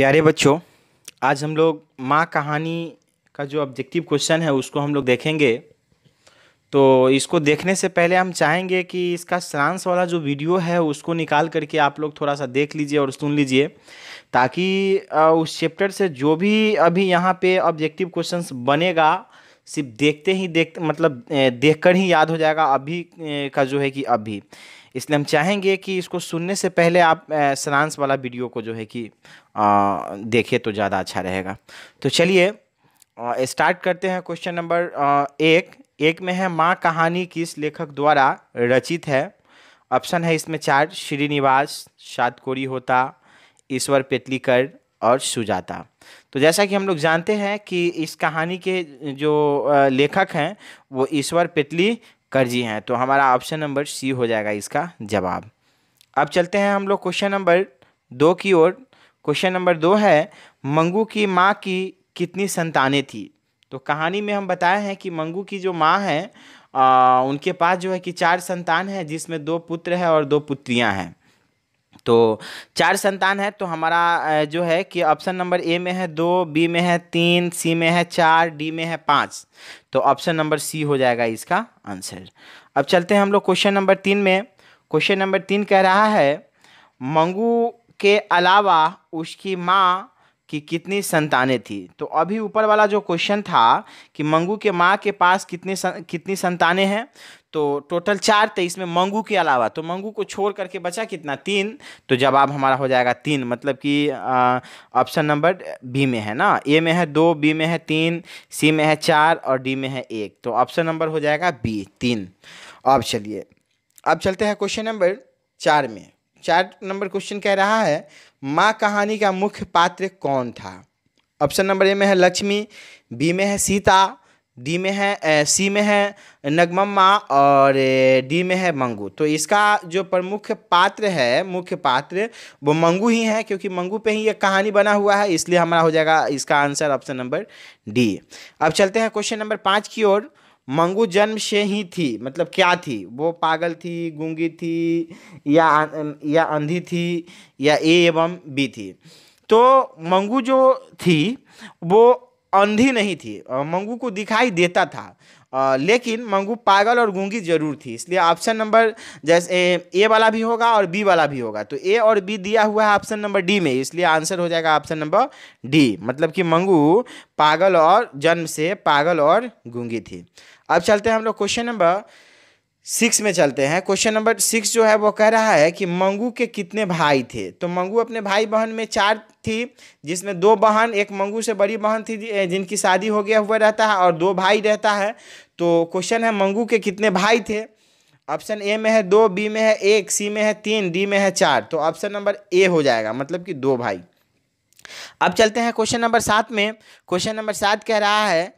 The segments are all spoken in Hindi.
प्यारे बच्चों, आज हम लोग माँ कहानी का जो ऑब्जेक्टिव क्वेश्चन है उसको हम लोग देखेंगे। तो इसको देखने से पहले हम चाहेंगे कि इसका सारांश वाला जो वीडियो है उसको निकाल करके आप लोग थोड़ा सा देख लीजिए और सुन लीजिए, ताकि उस चैप्टर से जो भी अभी यहाँ पे ऑब्जेक्टिव क्वेश्चंस बनेगा सिर्फ देखते ही देखकर ही याद हो जाएगा अभी का जो है कि अभी। इसलिए हम चाहेंगे कि इसको सुनने से पहले आप सारांश वाला वीडियो को जो है कि देखें तो ज़्यादा अच्छा रहेगा। तो चलिए स्टार्ट करते हैं। क्वेश्चन नंबर एक में है, माँ कहानी किस लेखक द्वारा रचित है। ऑप्शन है इसमें चार: श्रीनिवास, सातकोरी होता, ईश्वर पेटलीकर और सुजाता। तो जैसा कि हम लोग जानते हैं कि इस कहानी के जो लेखक हैं वो ईश्वर पेटलीकर जी हैं, तो हमारा ऑप्शन नंबर सी हो जाएगा इसका जवाब। अब चलते हैं हम लोग क्वेश्चन नंबर 2 की ओर। क्वेश्चन नंबर 2 है, मंगू की माँ की कितनी संतानें थी। तो कहानी में हम बताए हैं कि मंगू की जो माँ है उनके पास जो है कि 4 संतान हैं, जिसमें 2 पुत्र हैं और 2 पुत्रियां हैं। तो 4 संतान है, तो हमारा जो है कि ऑप्शन नंबर ए में है 2, बी में है 3, सी में है 4, डी में है 5। तो ऑप्शन नंबर सी हो जाएगा इसका आंसर। अब चलते हैं हम लोग क्वेश्चन नंबर 3 में। क्वेश्चन नंबर 3 कह रहा है, मंगू के अलावा उसकी माँ की कितनी संतानें थी। तो अभी ऊपर वाला जो क्वेश्चन था कि मंगू के माँ के पास कितनी संतानें हैं, तो टोटल 4 थे इसमें मंगू के अलावा। तो मंगू को छोड़ करके बचा कितना, 3। तो जवाब हमारा हो जाएगा 3, मतलब कि ऑप्शन नंबर बी में है ना। ए में है 2, बी में है 3, सी में है 4 और डी में है 1। तो ऑप्शन नंबर हो जाएगा बी, 3। अब चलिए, अब चलते हैं क्वेश्चन नंबर 4 में। 4 नंबर क्वेश्चन कह रहा है, माँ कहानी का मुख्य पात्र कौन था। ऑप्शन नंबर ए में है लक्ष्मी, बी में है सीता, डी में है सी में है नगमम्मा और डी में है मंगू। तो इसका जो प्रमुख पात्र है, मुख्य पात्र, वो मंगू ही है, क्योंकि मंगू पे ही ये कहानी बना हुआ है, इसलिए हमारा हो जाएगा इसका आंसर ऑप्शन नंबर डी। अब चलते हैं क्वेश्चन नंबर 5 की ओर। मंगू जन्म से ही थी, मतलब क्या थी वो, पागल थी, गूंगी थी या अंधी थी या ए एवं बी थी। तो मंगू जो थी वो अंधी नहीं थी, मंगू को दिखाई देता था, लेकिन मंगू पागल और गूंगी जरूर थी। इसलिए ऑप्शन नंबर जैसे ए वाला भी होगा और बी वाला भी होगा, तो ए और बी दिया हुआ है ऑप्शन नंबर डी में, इसलिए आंसर हो जाएगा ऑप्शन नंबर डी, मतलब कि मंगू पागल और जन्म से पागल और गूंगी थी। अब चलते हैं हम लोग क्वेश्चन नंबर 6 में चलते हैं। क्वेश्चन नंबर 6 जो है वो कह रहा है कि मंगू के कितने भाई थे। तो मंगू अपने भाई बहन में 4 थी, जिसमें 2 बहन, एक मंगू से बड़ी बहन थी जिनकी शादी हो गया हुआ रहता है, और 2 भाई रहता है। तो क्वेश्चन है मंगू के कितने भाई थे। ऑप्शन ए में है 2, बी में है 1, सी में है 3, डी में है 4। तो ऑप्शन नंबर ए हो जाएगा, मतलब कि 2 भाई। अब चलते हैं क्वेश्चन नंबर 7 में। क्वेश्चन नंबर 7 कह रहा है,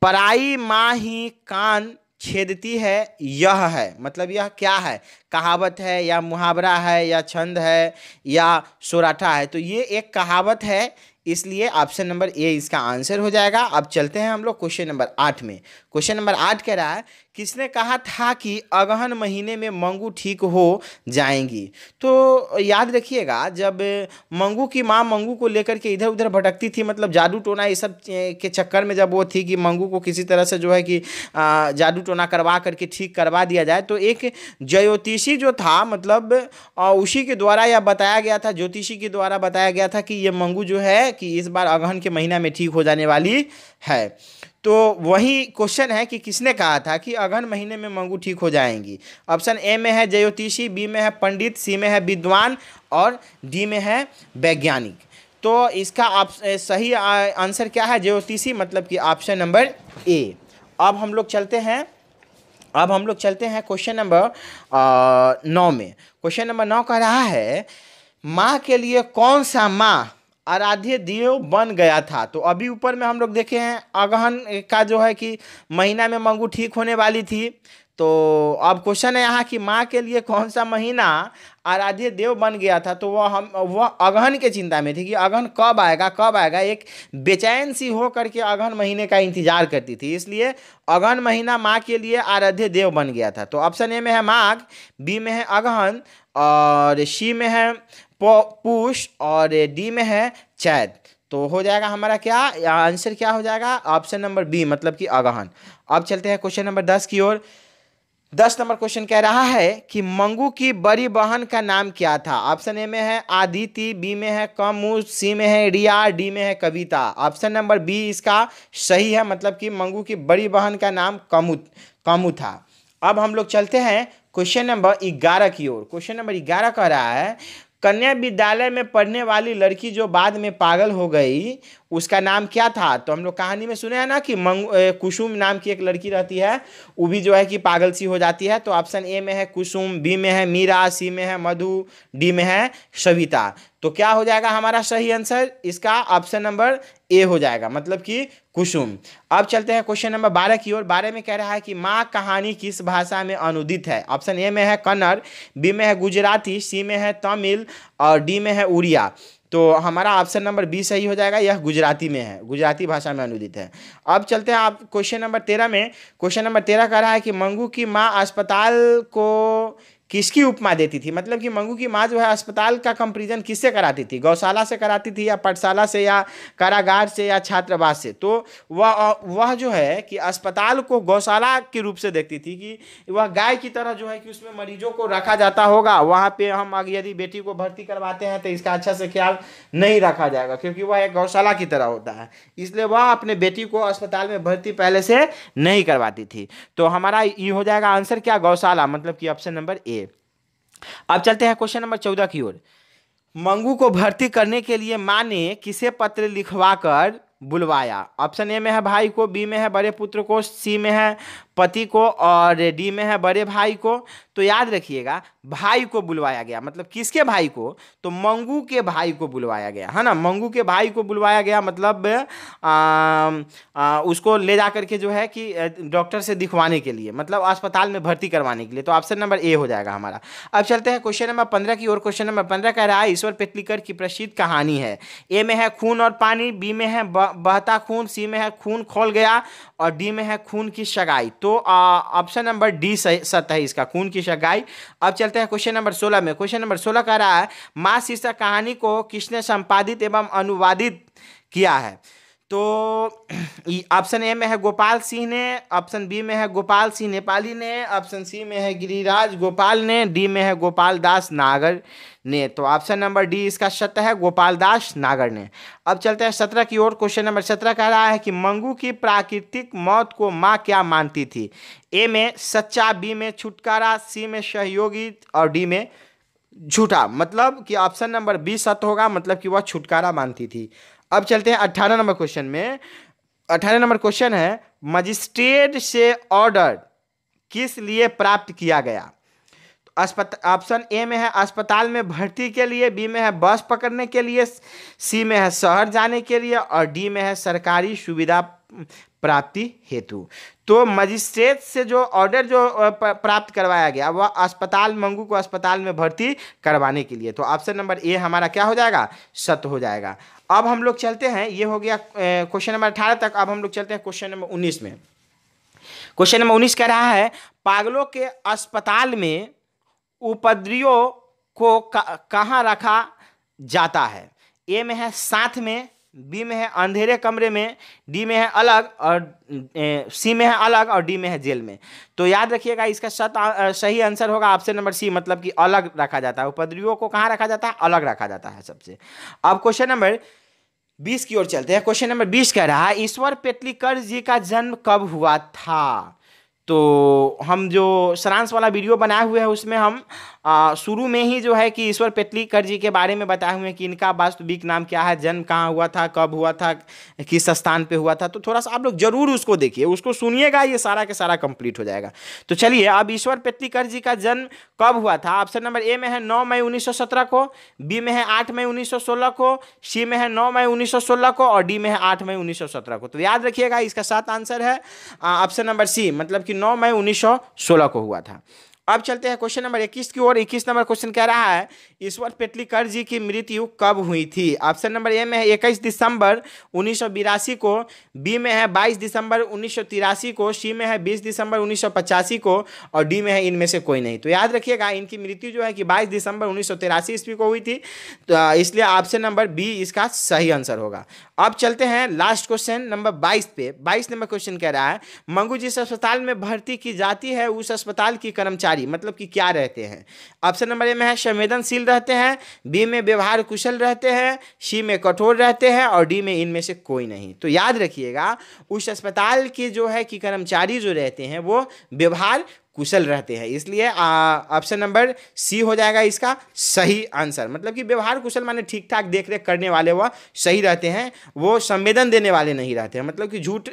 पराई माँ ही कान छेदती है, यह है, मतलब यह क्या है, कहावत है या मुहावरा है या छंद है या सोराठा है। तो ये एक कहावत है, इसलिए ऑप्शन नंबर ए इसका आंसर हो जाएगा। अब चलते हैं हम लोग क्वेश्चन नंबर 8 में। क्वेश्चन नंबर 8 कह रहा है, किसने कहा था कि अगहन महीने में मंगू ठीक हो जाएंगी। तो याद रखिएगा, जब मंगू की माँ मंगू को लेकर के इधर उधर भटकती थी, मतलब जादू टोना ये सब के चक्कर में जब वो थी कि मंगू को किसी तरह से जो है कि जादू टोना करवा करके ठीक करवा दिया जाए, तो एक ज्योतिषी जो था, मतलब उसी के द्वारा यह बताया गया था, ज्योतिषी के द्वारा बताया गया था कि ये मंगू जो है कि इस बार अगहन के महीना में ठीक हो जाने वाली है। तो वही क्वेश्चन है कि किसने कहा था कि अगहन महीने में मंगू ठीक हो जाएंगी। ऑप्शन ए में है ज्योतिषी, बी में है पंडित, सी में है विद्वान और डी में है वैज्ञानिक। तो इसका सही आंसर क्या है, ज्योतिषी, मतलब कि ऑप्शन नंबर ए। अब हम लोग चलते हैं क्वेश्चन नंबर 9 में। क्वेश्चन नंबर 9 कह रहा है, माँ के लिए कौन सा माँ आराध्य देव बन गया था। तो अभी ऊपर में हम लोग देखे हैं अगहन का जो है कि महीना में मंगू ठीक होने वाली थी। तो अब क्वेश्चन है यहाँ कि माँ के लिए कौन सा महीना आराध्य देव बन गया था। तो वह अगहन के चिंता में थी कि अगहन कब आएगा, एक बेचैन सी हो करके अगहन महीने का इंतजार करती थी, इसलिए अगहन महीना माँ के लिए आराध्य देव बन गया था। तो ऑप्शन ए में है माघ, बी में है अगहन और सी में है पूष और डी में है चैत। तो हो जाएगा हमारा क्या आंसर, क्या हो जाएगा ऑप्शन नंबर बी मतलब कि अगहन। अब चलते हैं क्वेश्चन नंबर 10 की ओर। 10 नंबर क्वेश्चन कह रहा है कि मंगू की बड़ी बहन का नाम क्या था। ऑप्शन ए में है आदिति, बी में है कमु, सी में है रिया, डी में है कविता। ऑप्शन नंबर बी इसका सही है, मतलब कि मंगू की बड़ी बहन का नाम कमु था। अब हम लोग चलते हैं क्वेश्चन नंबर 11 की ओर। क्वेश्चन नंबर 11 कह रहा है कन्या विद्यालय में पढ़ने वाली लड़की जो बाद में पागल हो गई उसका नाम क्या था। तो हम लोग कहानी में सुने हैं ना कि कुसुम नाम की एक लड़की रहती है, वो भी जो है कि पागल सी हो जाती है। तो ऑप्शन ए में है कुसुम, बी में है मीरा, सी में है मधु, डी में है सविता। तो क्या हो जाएगा हमारा सही आंसर इसका ऑप्शन नंबर ए हो जाएगा, मतलब कि कुसुम। अब चलते हैं क्वेश्चन नंबर 12 की ओर। 12 में कह रहा है कि माँ कहानी किस भाषा में अनुदित है। ऑप्शन ए में है कन्नड़, बी में है गुजराती, सी में है तमिल और डी में है उड़िया। तो हमारा ऑप्शन नंबर बी सही हो जाएगा, यह गुजराती में है, गुजराती भाषा में अनुदित है। अब चलते हैं आप क्वेश्चन नंबर 13 में। क्वेश्चन नंबर 13 कह रहा है कि मंगू की माँ अस्पताल को किसकी उपमा देती थी। मतलब कि मंगू की माँ जो है अस्पताल का कंपेरिजन किससे कराती थी, गौशाला से कराती थी या पाठशाला से या कारागार से या छात्रावास से। तो वह जो है कि अस्पताल को गौशाला के रूप से देखती थी कि वह गाय की तरह जो है कि उसमें मरीजों को रखा जाता होगा, वहाँ पे हम अगर यदि बेटी को भर्ती करवाते हैं तो इसका अच्छा से ख्याल नहीं रखा जाएगा क्योंकि वह एक गौशाला की तरह होता है, इसलिए वह अपने बेटी को अस्पताल में भर्ती पहले से नहीं करवाती थी। तो हमारा ये हो जाएगा आंसर क्या गौशाला, मतलब कि ऑप्शन नंबर ए। अब चलते हैं क्वेश्चन नंबर 14 की ओर। मंगू को भर्ती करने के लिए मां ने किसे पत्र लिखवाकर बुलवाया। ऑप्शन ए में है भाई को, बी में है बड़े पुत्र को, सी में है पति को और डी में है बड़े भाई को। तो याद रखिएगा भाई को बुलवाया गया, मतलब किसके भाई को, तो मंगू के भाई को बुलवाया गया है ना। मंगू के भाई को बुलवाया गया मतलब उसको ले जा करके जो है कि डॉक्टर से दिखवाने के लिए, मतलब अस्पताल में भर्ती करवाने के लिए। तो ऑप्शन नंबर ए हो जाएगा हमारा। अब चलते हैं क्वेश्चन नंबर 15 की ओर। क्वेश्चन नंबर 15 कह रहा है ईश्वर पेटलीकर की प्रसिद्ध कहानी है। ए में है खून और पानी, बी में है बहता खून, सी में है खून खौल गया और डी में है खून की सगाई। तो ऑप्शन नंबर डी सत्य है इसका, खून की सगाई। अब चलते हैं क्वेश्चन नंबर 16 में। क्वेश्चन नंबर 16 कह रहा है मां शीर्षक कहानी को किसने संपादित एवं अनुवादित किया है। तो ऑप्शन ए में है गोपाल सिंह ने, ऑप्शन बी में है गोपाल सिंह नेपाली ने, ऑप्शन सी में है गिरिराज गोपाल ने, डी में है गोपाल दास नागर ने। तो ऑप्शन नंबर डी इसका सत्य है, गोपाल दास नागर ने। अब चलते हैं 17 की ओर। क्वेश्चन नंबर 17 कह रहा है कि मंगू की प्राकृतिक मौत को माँ क्या मानती थी। ए में सच्चा, बी में छुटकारा, सी में सहयोगी और डी में झूठा। मतलब कि ऑप्शन नंबर बी सत्य होगा, मतलब कि वह छुटकारा मानती थी। अब चलते हैं 18 नंबर क्वेश्चन में। 18 नंबर क्वेश्चन है मजिस्ट्रेट से ऑर्डर किस लिए प्राप्त किया गया। ऑप्शन ए में है अस्पताल में भर्ती के लिए, बी में है बस पकड़ने के लिए, सी में है शहर जाने के लिए और डी में है सरकारी सुविधा प्राप्ति हेतु। तो मजिस्ट्रेट से जो ऑर्डर जो प्राप्त करवाया गया वह अस्पताल, मंगू को अस्पताल में भर्ती करवाने के लिए। तो ऑप्शन नंबर ए हमारा क्या हो जाएगा, सत्य हो जाएगा। अब हम लोग चलते हैं, ये हो गया क्वेश्चन नंबर 18 तक। अब हम लोग चलते हैं क्वेश्चन नंबर 19 में। क्वेश्चन नंबर 19 कह रहा है पागलों के अस्पताल में उपद्रवियों को कहाँ रखा जाता है। ए में है साथ में, बी में है अंधेरे कमरे में, डी में है अलग और सी में है अलग और डी में है जेल में। तो याद रखिएगा इसका सही आंसर होगा ऑप्शन नंबर सी, मतलब कि अलग रखा जाता है। उपद्रवियों को कहाँ रखा जाता है, अलग रखा जाता है सबसे। अब क्वेश्चन नंबर 20 की ओर चलते हैं। क्वेश्चन नंबर 20 कह रहा है ईश्वर पेटलीकर जी का जन्म कब हुआ था। तो हम जो सारांश वाला वीडियो बनाए हुए हैं उसमें हम शुरू में ही जो है कि ईश्वर पेटलीकर जी के बारे में बताए हुए हैं कि इनका वास्तविक नाम क्या है, जन्म कहाँ हुआ था, कब हुआ था, किस स्थान पे हुआ था। तो थोड़ा सा आप लोग जरूर उसको देखिए, उसको सुनिएगा, ये सारा के सारा कंप्लीट हो जाएगा। तो चलिए अब ईश्वर पेटलीकर जी का जन्म कब हुआ था। ऑप्शन नंबर ए में है 9 मई 1917 को, बी में है 8 मई 1916 को, सी में है 9 मई 1916 को और डी में है 8 मई 1917 को। तो याद रखिएगा इसका सात आंसर है ऑप्शन नंबर सी, मतलब कि 9 मई 1916 को हुआ था। अब चलते हैं क्वेश्चन नंबर 21 की ओर। 21 नंबर क्वेश्चन कह रहा है ईश्वर पेटलीकर जी की मृत्यु कब हुई थी? ऑप्शन नंबर ए में है 21 दिसंबर 1982 को, बी में है 22 दिसंबर 1983 को, सी में है 20 दिसंबर 1985 को, और डी में है इनमें से कोई नहीं। तो याद रखिएगा इनकी मृत्यु जो है कि 22 दिसंबर 1983 ईस्वी को हुई थी, तो इसलिए ऑप्शन नंबर बी इसका सही आंसर होगा। अब चलते हैं लास्ट क्वेश्चन नंबर 22 पे। 22 नंबर क्वेश्चन कह रहा है मंगू जिस अस्पताल में भर्ती की जाती है उस अस्पताल की कर्मचारी मतलब कि क्या रहते हैं? ऑप्शन नंबर ए में है संवेदनशील रहते हैं, बी में व्यवहार कुशल रहते हैं, सी में कठोर रहते हैं, और डी में इनमें से कोई नहीं। तो याद रखिएगा उस अस्पताल के जो है कि कर्मचारी जो रहते हैं वो व्यवहार कुशल रहते हैं, इसलिए ऑप्शन नंबर सी हो जाएगा इसका सही आंसर। मतलब कि व्यवहार कुशल माने ठीक ठाक देख रेख करने वाले वह सही रहते हैं, वो संवेदन देने वाले नहीं रहते हैं। मतलब कि झूठ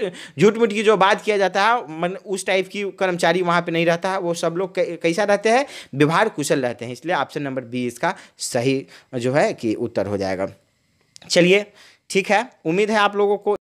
मूठ की जो बात किया जाता है मतलब उस टाइप की कर्मचारी वहाँ पे नहीं रहता है, वो सब लोग कैसा रहते हैं? व्यवहार कुशल रहते हैं, इसलिए ऑप्शन नंबर बी इसका सही जो है कि उत्तर हो जाएगा। चलिए ठीक है, उम्मीद है आप लोगों को